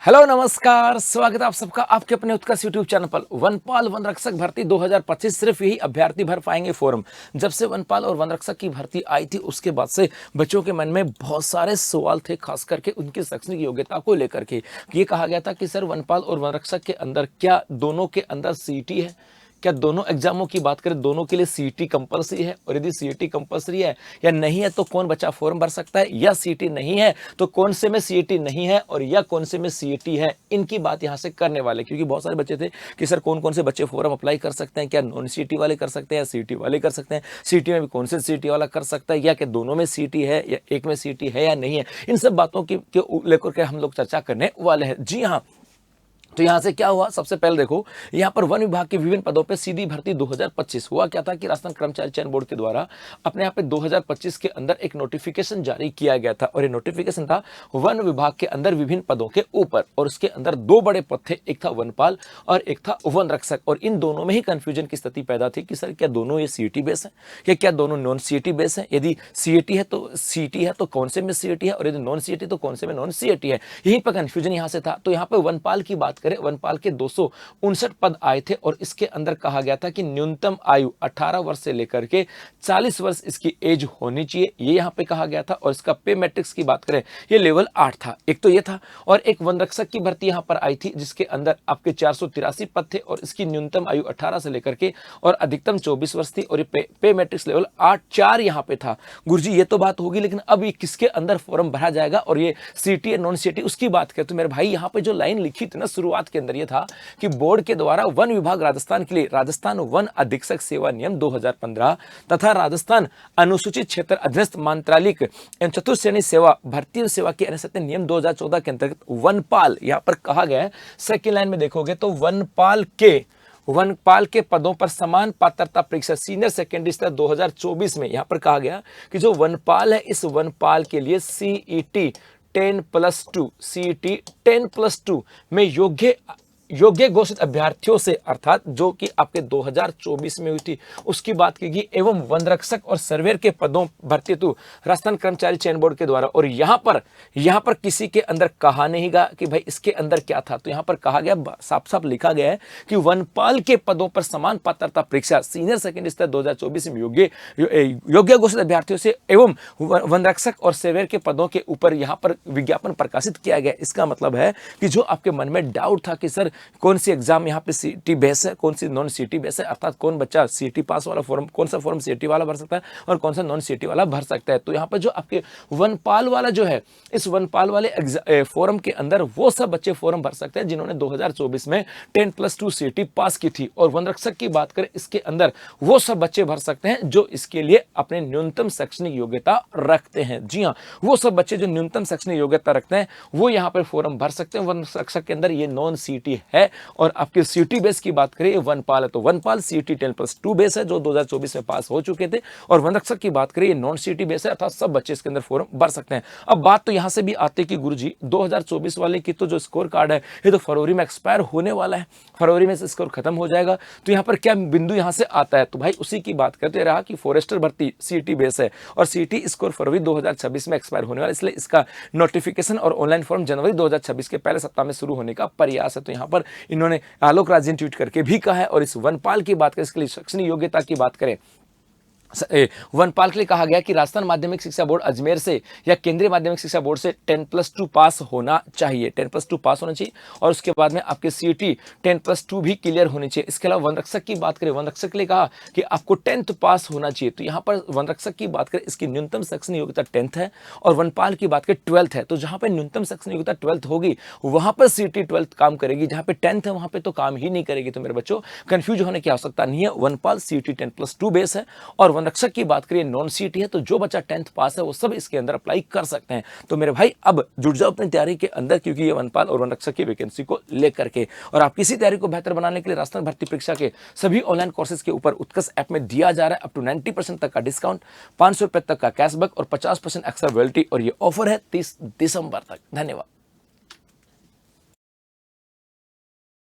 Hello नमस्कार, स्वागत है आप सबका आपके अपने उत्कर्ष यूट्यूब चैनल पर। वनपाल वन रक्षक भर्ती 2025 सिर्फ यही अभ्यर्थी भर पाएंगे फॉर्म। जब से वनपाल और वन रक्षक की भर्ती आई थी उसके बाद से बच्चों के मन में बहुत सारे सवाल थे, खास करके उनकी शैक्षणिक योग्यता को लेकर के। ये कहा गया था कि सर वनपाल और वन रक्षक के अंदर क्या दोनों के अंदर सीईटी है, क्या दोनों एग्जामों की बात करें दोनों के लिए सीईटी कंपलसरी है, और यदि सीईटी कंपलसरी है या नहीं है तो कौन बच्चा फॉर्म भर सकता है, या सीईटी नहीं है तो कौन से में सीईटी नहीं है और या कौन से में सीईटी है, इनकी बात यहां से करने वाले। क्योंकि बहुत सारे बच्चे थे कि सर कौन कौन से बच्चे फॉर्म अप्लाई कर सकते हैं, क्या नॉन सीईटी वाले कर सकते हैं या सीईटी वाले कर सकते हैं, सीईटी में भी कौन से सीईटी वाला कर सकता है, या क्या दोनों में सीईटी है या एक में सीईटी है या नहीं है। इन सब बातों की लेकर के हम लोग चर्चा करने वाले हैं। जी हाँ, तो यहां से क्या हुआ, सबसे पहले देखो यहां पर वन विभाग के विभिन्न पदों पे सीधी भर्ती 2025 हुआ। क्या था कि राजस्थान कर्मचारी चयन बोर्ड के द्वारा अपने यहाँ पे 2025 के अंदर एक नोटिफिकेशन जारी किया गया था, और ये नोटिफिकेशन था वन विभाग के अंदर विभिन्न पदों के ऊपर, और उसके अंदर दो बड़े पद थे, एक था वनपाल और एक था वन रक्षक। और इन दोनों में ही कंफ्यूजन की स्थिति पैदा थी कि सर क्या दोनों ये सीईटी बेस है या क्या दोनों नॉन सीईटी बेस है, यदि सीईटी है तो सीईटी है तो कौन से में सीईटी है, और यदि नॉन सीईटी तो कौन से में नॉन सीईटी है। यहीं पर कंफ्यूजन यहां से था। तो यहाँ पे वनपाल की बात करें, वनपाल के 259 पद आए थे, और इसके अंदर कहा गया था कि न्यूनतम आयु 18 वर्ष से लेकर के 40 वर्ष इसकी एज होनी चाहिए, ये यहां पे कहा गया था। और इसका पे मैट्रिक्स की बात करें ये लेवल 8 था, एक तो ये था। और एक वन रक्षक की भर्ती यहां पर आई थी जिसके अंदर आपके 483 पद थे, और इसकी न्यूनतम आयु 18 से लेकर के और अधिकतम 24 वर्ष थी, और ये पे मैट्रिक्स लेवल 8-4 यहां पे था। गुरुजी ये तो बात होगी, लेकिन अब ये किसके अंदर फॉर्म भरा जाएगा और ये सीटी नॉन सीटी उसकी बात करें तो मेरे भाई यहां पे जो लाइन लिखी थी ना शुरुआत के अंदर, ये था कि बोर्ड के द्वारा वन विभाग राजस्थान के लिए राजस्थान वन अधीक्षक सेवा नियम 2015 तथा राजस्थान अनुसूचित क्षेत्र अधीनस्थ मंत्रालिक एवं चतुर्श्रेणी सेवा भर्ती सेवा के अनुसार नियम 2014 के अंतर्गत वनपाल यहां पर कहा गया है। सेकेंड लाइन में देखोगे तो वनपाल के पदों पर समान पात्रता परीक्षा सीनियर सेकेंडरी स्तर 2024 में यहां पर कहा गया कि जो वनपाल है इस वनपाल के लिए सीईटी 10+2 सीईटी 10+2 में योग्य घोषित अभ्यर्थियों से, अर्थात जो कि आपके 2024 में हुई थी उसकी बात की गई, एवं वन रक्षक और सर्वेयर के पदों भर्ती हेतु राजस्थान कर्मचारी चयन बोर्ड के द्वारा। और यहां पर किसी के अंदर कहा नहीं गया कि भाई इसके अंदर क्या था, तो यहां पर कहा गया, साफ साफ लिखा गया है कि वनपाल के पदों पर समान पात्रता परीक्षा सीनियर सेकेंडरी स्तर 2024 में योग्य घोषित अभ्यर्थियों से एवं वन रक्षक और सर्वेयर के पदों के ऊपर यहां पर विज्ञापन प्रकाशित किया गया। इसका मतलब है कि जो आपके मन में डाउट था कि सर कौन सी एग्जाम यहाँ पे सीटी बेस है, कौन सी नॉन सीटी बेस है, अर्थात कौन बच्चा सीटी पास वाला फॉर्म, कौन सा फॉर्म सीटी वाला भर सकता है और कौन सा नॉन सीटी वाला भर सकता है। तो यहाँ पर जो आपके वनपाल वाला जो है, इस वनपाल वाले फॉर्म के अंदर वो सब बच्चे फॉर्म भर सकते हैं जिन्होंने 2024 में 10+2 सीटी पास की थी। और वन रक्षक की बात करें इसके अंदर वो सब बच्चे भर सकते हैं जो इसके लिए अपने न्यूनतम शैक्षणिक योग्यता रखते हैं। जी हाँ, वो सब बच्चे जो न्यूनतम शैक्षणिक योग्यता रखते हैं वो यहाँ पर फॉर्म भर सकते हैं। वन रक्षक के अंदर ये नॉन सीटी है। और आपके सीटी बेस की बात करें वनपाल है तो वनपाल सीटी 10+2 बेस है जो 2024 में पास हो चुके थे, और वन रक्षक की बात करें ये नॉन सीटी बेस है, अर्थात सब बच्चे इसके अंदर फॉर्म भर सकते हैं। अब बात तो यहां से भी आती है कि गुरुजी 2024 वाले की तो जो स्कोर कार्ड है ये तो फरवरी में एक्सपायर होने वाला है, फरवरी में से स्कोर खत्म हो जाएगा। तो यहाँ पर क्या बिंदु यहां से आता है, तो भाई उसी की बात करते रहा कि फॉरेस्टर भर्ती सीटी बेस है और सीटी स्कोर फरवरी 2026 में एक्सपायर होने वाला, इसलिए इसका नोटिफिकेशन और ऑनलाइन फॉर्म जनवरी 2026 के पहले सप्ताह में शुरू होने का प्रयास है। तो यहाँ पर इन्होंने आलोक राज ने ट्वीट करके भी कहा है। और इस वनपाल की बात करें, इसके लिए शैक्षणिक योग्यता की बात करें, वनपाल के लिए कहा गया कि राजस्थान माध्यमिक शिक्षा बोर्ड अजमेर से या केंद्रीय माध्यमिक शिक्षा बोर्ड से 10+2 पास होना चाहिए, 10+2 पास होना चाहिए। और उसके बाद में आपके सीटी 10+2 भी क्लियर होनी चाहिए। इसके अलावा वन रक्षक की बात करें, वन रक्षक के लिए कहा कि आपको 10th पास होना चाहिए। तो यहाँ पर वन रक्षक की बात करें इसकी न्यूनतम शैक्षणिक योग्यता 10th है, और वनपाल की बात करें 12th है। तो जहां पर न्यूनतम शैक्षणिक योग्यता 12th होगी वहां पर सीटी 12th काम करेगी, जहां पे 10th है वहां पे तो काम ही नहीं करेगी। तो मेरे बच्चों कंफ्यूज होने की आवश्यकता नहीं है, वनपाल सीटी 10+2 बेस है। और वन रक्षक की बात करिए नॉन सीटी है, तो जो बच्चा 10th पास है वो सब इसके अंदर अप्लाई कर सकते हैं। तो मेरे भाई अब जुट जाओ अपनी तैयारी के अंदर, क्योंकि ये वनपाल और वन रक्षक की वैकेंसी को लेकर के। और आप किसी तैयारी को बेहतर बनाने के लिए राजस्थान भर्ती परीक्षा के सभी ऑनलाइन कोर्सेज के ऊपर उत्कर्ष ऐप में दिया जा रहा है अप टू 90% तक का डिस्काउंट, 500 रुपए तक का कैशबैक और 50% एक्स्ट्रा रॉयल्टी, और ये ऑफर है 30 दिसंबर तक। धन्यवाद।